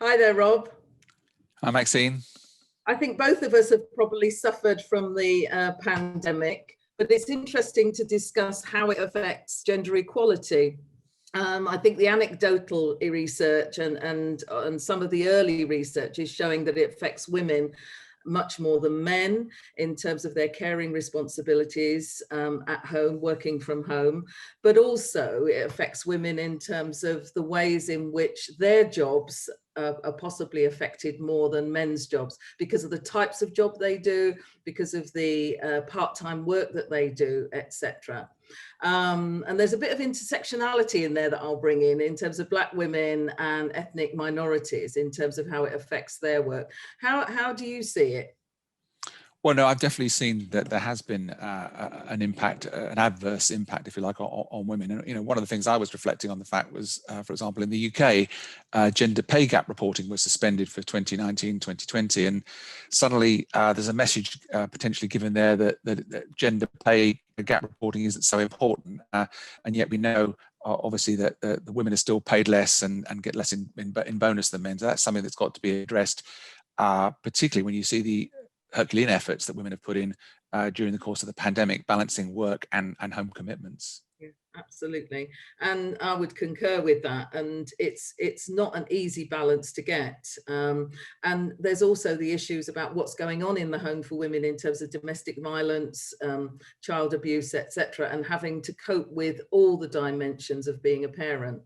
Hi there, Rob. Hi, Maxine. I think both of us have probably suffered from the pandemic, but it's interesting to discuss how it affects gender equality. I think the anecdotal research and some of the early research is showing that it affects women much more than men in terms of their caring responsibilities at home, working from home, but also it affects women in terms of the ways in which their jobs are possibly affected more than men's jobs because of the types of job they do, because of the part-time work that they do, etc. And there's a bit of intersectionality in there that I'll bring in terms of Black women and ethnic minorities, in terms of how it affects their work. How do you see it? Well, no, I've definitely seen that there has been an impact, an adverse impact, if you like, on women. And one of the things I was reflecting on the fact was, for example, in the UK, gender pay gap reporting was suspended for 2019, 2020, and suddenly there's a message potentially given there that gender pay gap reporting isn't so important, and yet we know obviously that the women are still paid less and get less in bonus than men. So that's something that's got to be addressed, particularly when you see the Herculean efforts that women have put in during the course of the pandemic, balancing work and home commitments. Yeah, absolutely. And I would concur with that. And it's not an easy balance to get. And there's also the issues about what's going on in the home for women in terms of domestic violence, child abuse, etc., and having to cope with all the dimensions of being a parent.